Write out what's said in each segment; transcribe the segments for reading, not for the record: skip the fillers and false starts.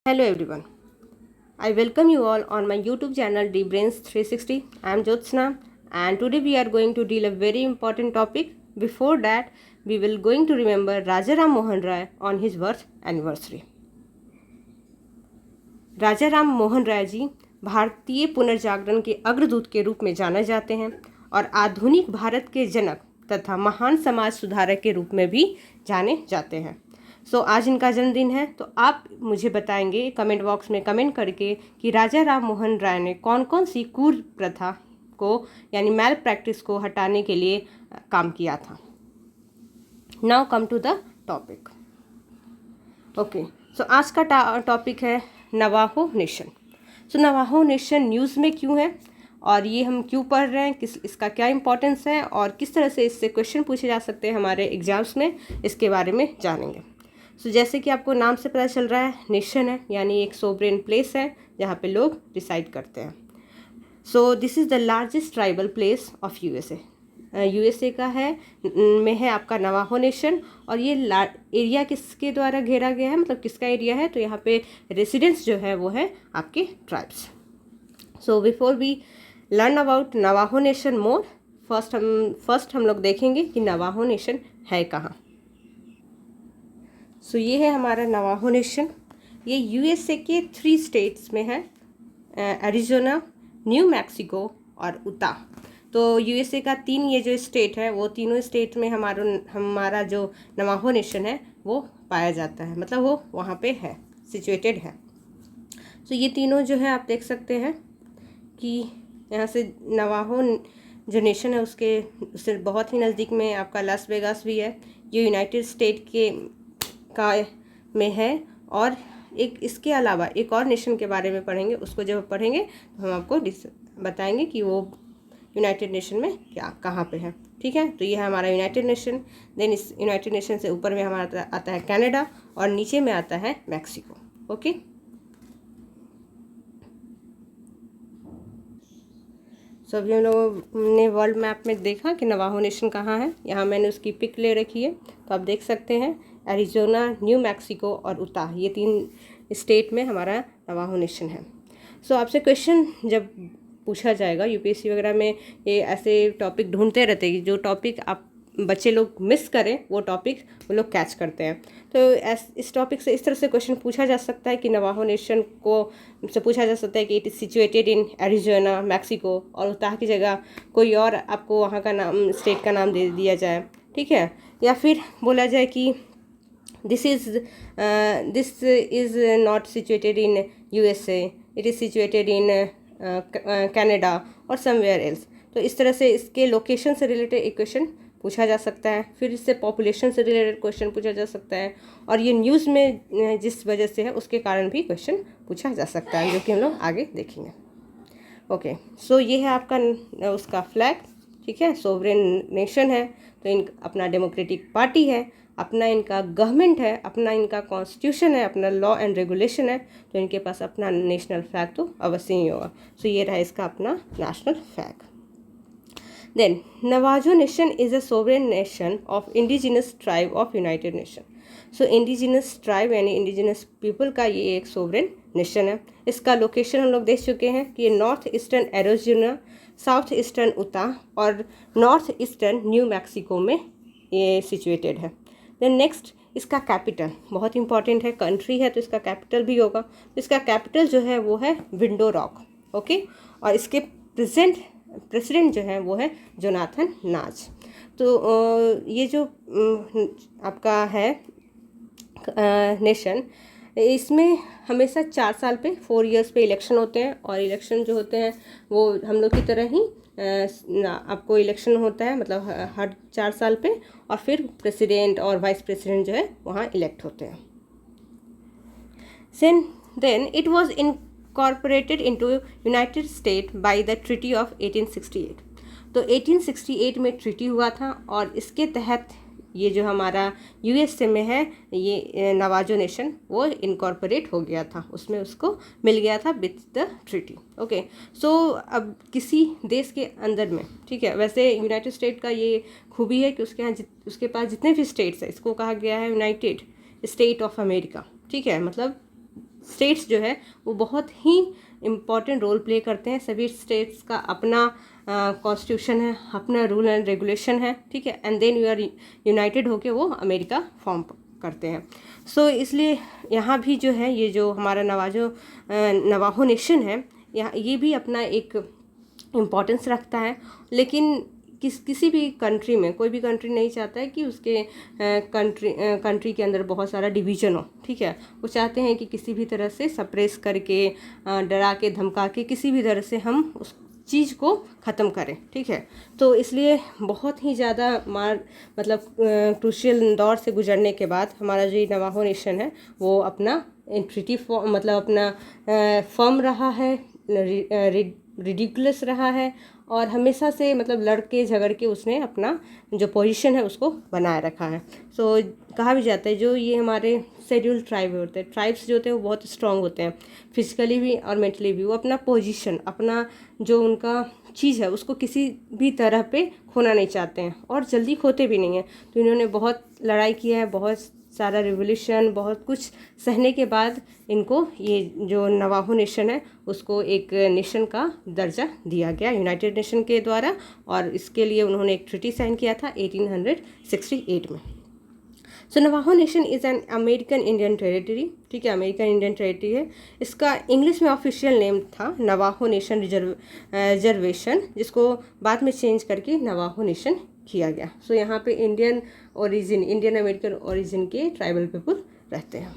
Hello everyone. I welcome you all on my YouTube channel DBrains 360. I am Jyotsna and today we are going to deal a very important topic. Before that, we will going to remember Raja Ram Mohan Rai on his birth anniversary. राजा राम मोहन राय जी भारतीय पुनर्जागरण के अग्रदूत के रूप में जाने जाते हैं और आधुनिक भारत के जनक तथा महान समाज सुधारक के रूप में भी जाने जाते हैं। आज इनका जन्मदिन है, तो आप मुझे बताएंगे कमेंट बॉक्स में कमेंट करके कि राजा राम मोहन राय ने कौन कौन सी कुर प्रथा को यानी मैल प्रैक्टिस को हटाने के लिए काम किया था। Now come to the topic. Okay, आज का टॉपिक है Navajo nation. Navajo nation news में क्यों है और ये हम क्यों पढ़ रहे हैं, इसका क्या इंपॉर्टेंस है और किस तरह से इससे क्वेश्चन पूछे जा सकते हैं हमारे एग्जाम्स में, इसके बारे में जानेंगे। जैसे कि आपको नाम से पता चल रहा है, नेशन है यानी एक सोवरेन प्लेस है जहाँ पे लोग डिसाइड करते हैं। This is the largest tribal place of USA. USA का है में है आपका नवाहो नेशन। और ये एरिया किसके द्वारा घेरा गया है, मतलब किसका एरिया है, तो यहाँ पे रेसिडेंट्स जो है वो है आपके tribes. Before we learn about Navajo nation more, first हम लोग देखेंगे कि नवाहो नेशन है कहाँ। ये है हमारा नवाहो नेशन। ये यूएसए के 3 स्टेट्स में है, एरिज़ोना, न्यू मैक्सिको और उता। यूएसए का 3 ये जो स्टेट है वो तीनों स्टेट में हमारा जो नवाहो नेशन है वो पाया जाता है, मतलब वो वहाँ पे है, सिचुएटेड है। ये तीनों जो है आप देख सकते हैं कि यहाँ से नवाहो जो नेशन है उससे बहुत ही नज़दीक में आपका लास वेगास भी है। ये यूनाइटेड स्टेट के में है। और एक इसके अलावा एक और नेशन के बारे में पढ़ेंगे, उसको जब पढ़ेंगे तो हम आपको बताएंगे कि वो यूनाइटेड नेशन में कहाँ पे है। ठीक है, तो ये है हमारा यूनाइटेड नेशन। देन इस यूनाइटेड नेशन से ऊपर में हमारा आता है कनाडा और नीचे में आता है मैक्सिको। ओके, अभी हम लोगों ने वर्ल्ड मैप में देखा कि नवाहो नेशन कहाँ है। यहाँ मैंने उसकी पिक ले रखी है, तो आप देख सकते हैं एरिज़ोना, न्यू मैक्सिको और उता, ये 3 स्टेट में हमारा नवाहो नेशन है। आपसे क्वेश्चन जब पूछा जाएगा यूपीएससी वगैरह में, ये ऐसे टॉपिक ढूंढते रहते हैं, जो टॉपिक आप बच्चे लोग मिस करें वो टॉपिक वो लोग कैच करते हैं। इस टॉपिक से इस तरह से क्वेश्चन पूछा जा सकता है कि नवाहो नेशन को से पूछा जा सकता है कि it is situated in Arizona, Mexico, और उता की जगह कोई और आपको वहाँ का नाम, स्टेट का नाम दे दिया जाए। ठीक है, या फिर बोला जाए कि this is not situated in USA, it is situated in Canada और समवेयर एल्स। तो इस तरह से इसके लोकेशन से रिलेटेड एक क्वेश्चन पूछा जा सकता है। फिर इससे पॉपुलेशन से रिलेटेड क्वेश्चन पूछा जा सकता है, और ये न्यूज़ में जिस वजह से है उसके कारण भी क्वेश्चन पूछा जा सकता है, जो कि हम लोग आगे देखेंगे। ओके, ये है आपका उसका फ्लैग। ठीक है, सोवरेन नेशन है, तो अपना डेमोक्रेटिक पार्टी है, अपना इनका गवर्नमेंट है, अपना इनका कॉन्स्टिट्यूशन है, अपना लॉ एंड रेगुलेशन है, तो इनके पास अपना नेशनल फ्लैग तो अवश्य ही होगा। ये रहा इसका अपना national flag. Then Navajo nation is a sovereign nation of indigenous tribe of united nation. Indigenous tribe यानी इंडिजिनस पीपल का ये एक सोवरेन नेशन है। इसका लोकेशन हम लोग देख चुके हैं कि ये north eastern Arizona, south eastern उता और नॉर्थ ईस्टर्न न्यू मैक्सिको में ये सिचुएटेड है। देन नेक्स्ट, इसका कैपिटल बहुत इंपॉर्टेंट है, कंट्री है तो इसका कैपिटल भी होगा। इसका कैपिटल जो है वो है विंडो रॉक। ओके, और इसके प्रेसिडेंट जो है वो है जोनाथन नाज। ये जो आपका है नेशन, इसमें हमेशा 4 साल पे 4 इयर्स पे इलेक्शन होते हैं, और इलेक्शन जो होते हैं वो हम लोग की तरह ही आपको इलेक्शन होता है, मतलब हर 4 साल पे, और फिर प्रेसिडेंट और वाइस प्रेसिडेंट जो है वहाँ इलेक्ट होते हैं। Then it was incorporated into United States by the Treaty of 1868। 1868 में ट्रीटी हुआ था, और इसके तहत ये जो हमारा यूएसए में है ये नवाजो नेशन वो इनकॉर्पोरेट हो गया था, उसमें उसको मिल गया था विथ द ट्रीटी। ओके, अब किसी देश के अंदर में, ठीक है, वैसे यूनाइटेड स्टेट का ये खूबी है कि उसके पास जितने भी स्टेट्स है इसको कहा गया है यूनाइटेड स्टेट ऑफ अमेरिका। ठीक है, मतलब स्टेट्स जो है वो बहुत ही इम्पॉर्टेंट रोल प्ले करते हैं। सभी स्टेट्स का अपना कॉन्स्टिट्यूशन है, अपना रूल एंड रेगुलेशन है, ठीक है, and then you are united होके वो अमेरिका फॉर्म करते हैं। सो इसलिए यहाँ भी जो है ये जो हमारा नवाहो नेशन है, यहाँ ये भी अपना एक इम्पॉर्टेंस रखता है। लेकिन किसी भी कंट्री में, कोई भी कंट्री नहीं चाहता है कि उसके कंट्री के अंदर बहुत सारा डिवीजन हो, ठीक है। वो चाहते हैं कि किसी भी तरह से सप्रेस करके, डरा के, धमका के, किसी भी तरह से हम उस चीज़ को ख़त्म करें, ठीक है। तो इसलिए बहुत ही ज़्यादा मतलब क्रूशियल दौर से गुजरने के बाद हमारा जो ये नवाहो नेशन है वो अपना ट्रीटी मतलब अपना फर्म रहा है, रिडिकुलस रहा है, और हमेशा से मतलब लड़के झगड़ के उसने अपना जो पोजीशन है उसको बनाए रखा है। सो कहा भी जाता है जो ये हमारे शेड्यूल ट्राइब होते हैं, ट्राइब्स जो होते हैं वो बहुत स्ट्रांग होते हैं फिजिकली भी और मेंटली भी। वो अपना पोजीशन, अपना जो उनका चीज़ है उसको किसी भी तरह पे खोना नहीं चाहते हैं और जल्दी खोते भी नहीं हैं। तो इन्होंने बहुत लड़ाई किया है, बहुत सारा रिवोल्यूशन, बहुत कुछ सहने के बाद इनको ये जो नवाहो नेशन है उसको एक नेशन का दर्जा दिया गया यूनाइटेड नेशन के द्वारा, और इसके लिए उन्होंने एक ट्रीटी साइन किया था 1868 में। So Navajo nation is an American Indian territory, ठीक है, अमेरिकन इंडियन टेरिटरी है। इसका इंग्लिश में ऑफिशियल नेम था नवाहो नेशन रिजर्वेशन, जिसको बाद में चेंज करके नवाहो नेशन किया गया। सो यहाँ पे इंडियन अमेरिकन ओरिजिन के ट्राइबल पीपल रहते हैं।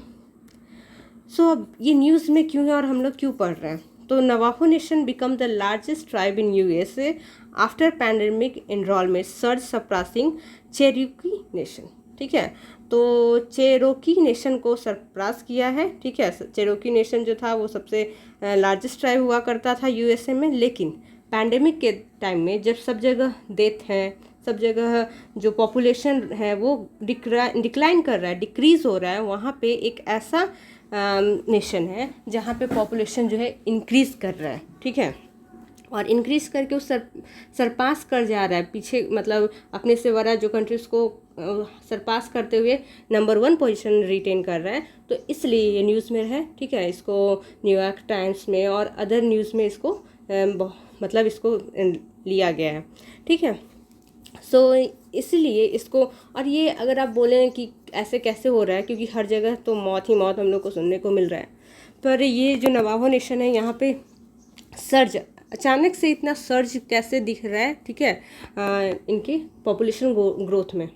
सो अब ये न्यूज़ में क्यों है और हम लोग क्यों पढ़ रहे हैं? तो Navajo nation become the largest tribe in USA after pandemic enrollment surge surpassing Cherokee nation, ठीक है। तो चेरोकी नेशन को सरपास किया है, ठीक है। चेरोकी नेशन जो था वो सबसे लार्जेस्ट ट्राइब हुआ करता था यूएसए में, लेकिन पैंडेमिक के टाइम में जब सब जगह डेथ है, सब जगह जो पॉपुलेशन है वो डिक्लाइन कर रहा है, डिक्रीज़ हो रहा है, वहाँ पे एक ऐसा नेशन है जहाँ पे पॉपुलेशन जो है इंक्रीज़ कर रहा है, ठीक है, और इंक्रीज़ करके वो सरपास कर जा रहा है पीछे, मतलब अपने से बड़ा जो कंट्रीज़ को सरपास करते हुए नंबर 1 पोजीशन रिटेन कर रहा है। तो इसलिए ये न्यूज़ में है, ठीक है। इसको न्यूयॉर्क टाइम्स में और अदर न्यूज़ में इसको मतलब इसको लिया गया है, ठीक है। सो इसलिए इसको, और ये अगर आप बोलें कि ऐसे कैसे हो रहा है, क्योंकि हर जगह तो मौत ही मौत हम लोग को सुनने को मिल रहा है, पर ये जो नवाहो नेशन है यहाँ पे सर्ज, अचानक से इतना सर्ज कैसे दिख रहा है, ठीक है, इनके पॉपुलेशन ग्रोथ में।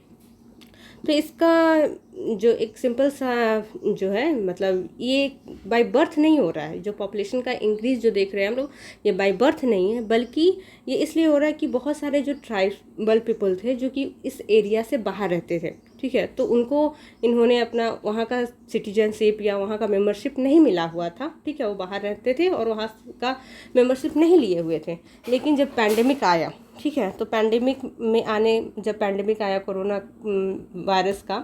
तो इसका जो एक सिंपल सा जो है, मतलब ये बाय बर्थ नहीं हो रहा है। जो पॉपुलेशन का इंक्रीज जो देख रहे हैं हम लोग, ये बाय बर्थ नहीं है, बल्कि ये इसलिए हो रहा है कि बहुत सारे जो ट्राइबल पीपल थे जो कि इस एरिया से बाहर रहते थे, ठीक है, तो उनको इन्होंने अपना वहाँ का सिटीजनशिप या वहाँ का मेंबरशिप नहीं मिला हुआ था, ठीक है। वो बाहर रहते थे और वहाँ का मेंबरशिप नहीं लिए हुए थे। लेकिन जब पैंडेमिक आया, ठीक है, तो जब पैंडेमिक आया कोरोना वायरस का,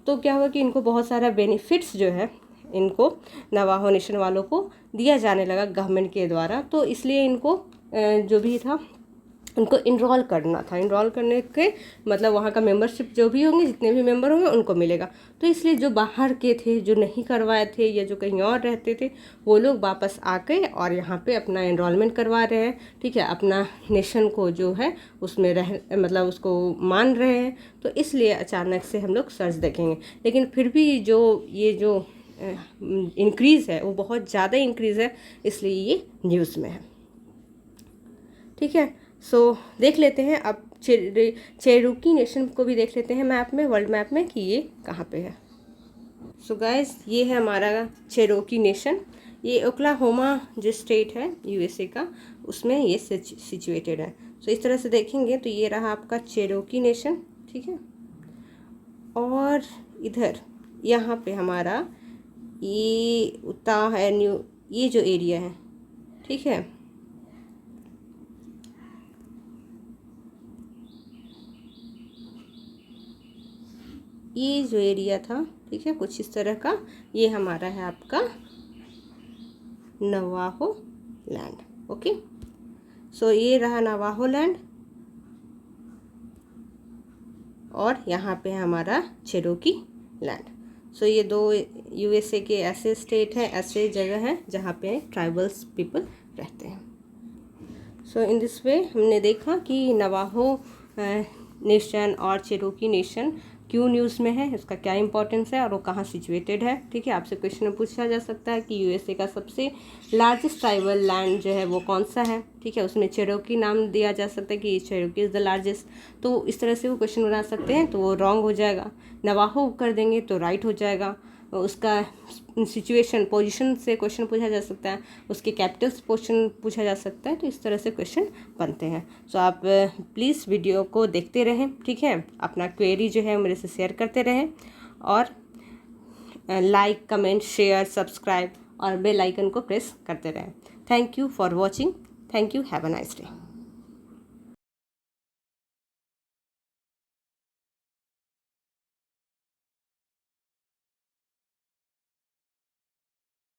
तो क्या हुआ कि इनको बहुत सारा बेनिफिट्स जो है इनको नवाहो नेशन वालों को दिया जाने लगा गवर्नमेंट के द्वारा। तो इसलिए इनको जो भी था उनको इनरोल करना था। इनरोल करने के मतलब वहाँ का मेंबरशिप जो भी होंगे, जितने भी मेंबर होंगे उनको मिलेगा। तो इसलिए जो बाहर के थे, जो नहीं करवाए थे या जो कहीं और रहते थे, वो लोग वापस आ गए और यहाँ पे अपना इनरोलमेंट करवा रहे हैं, ठीक है, अपना नेशन को जो है उसमें मतलब उसको मान रहे हैं। तो इसलिए अचानक से हम लोग सर्च देखेंगे, लेकिन फिर भी ये जो इंक्रीज़ है वो बहुत ज़्यादा इंक्रीज़ है, इसलिए ये न्यूज़ में है, ठीक है। सो देख लेते हैं अब चेरोकी नेशन को भी देख लेते हैं मैप में, वर्ल्ड मैप में, कि ये कहाँ पे है। सो गाइस, ये है हमारा चेरोकी नेशन। ये ओक्लाहोमा जो स्टेट है यूएसए का, उसमें ये सिचुएटेड है। सो इस तरह से देखेंगे तो ये रहा आपका चेरोकी नेशन, ठीक है। और इधर यहाँ पे हमारा ये उता है ये जो एरिया है, ठीक है, ये जो एरिया था, ठीक है, कुछ इस तरह का, ये हमारा है आपका नवाहो लैंड। ओके, सो ये रहा नवाहो लैंड, और यहाँ पे है हमारा चेरोकी लैंड। सो ये दो यूएसए के ऐसे स्टेट हैं, ऐसे जगह हैं जहाँ पे ट्राइबल्स पीपल रहते हैं। सो इन दिस वे हमने देखा कि नवाहो नेशन और चेरोकी नेशन क्यों न्यूज़ में है, इसका क्या इंपॉर्टेंस है और वो कहाँ सिचुएटेड है। ठीक है, आपसे क्वेश्चन में पूछा जा सकता है कि यूएसए का सबसे लार्जेस्ट ट्राइबल लैंड जो है वो कौन सा है। ठीक है, उसमें चेरोकी नाम दिया जा सकता है कि चेरोकी इज़ द लार्जेस्ट, तो इस तरह से वो क्वेश्चन बना सकते हैं, तो वो रॉन्ग हो जाएगा। नवाहो कर देंगे तो राइट हो जाएगा। उसका सिचुएशन पोजीशन से क्वेश्चन पूछा जा सकता है, उसके कैपिटल्स क्वेश्चन पूछा जा सकता है, तो इस तरह से क्वेश्चन बनते हैं। सो आप प्लीज़ वीडियो को देखते रहें। ठीक है, अपना क्वेरी जो है मेरे से शेयर करते रहें और लाइक, कमेंट, शेयर, सब्सक्राइब और बेल आइकन को प्रेस करते रहें। Thank you for watching. Thank you. Have a nice day.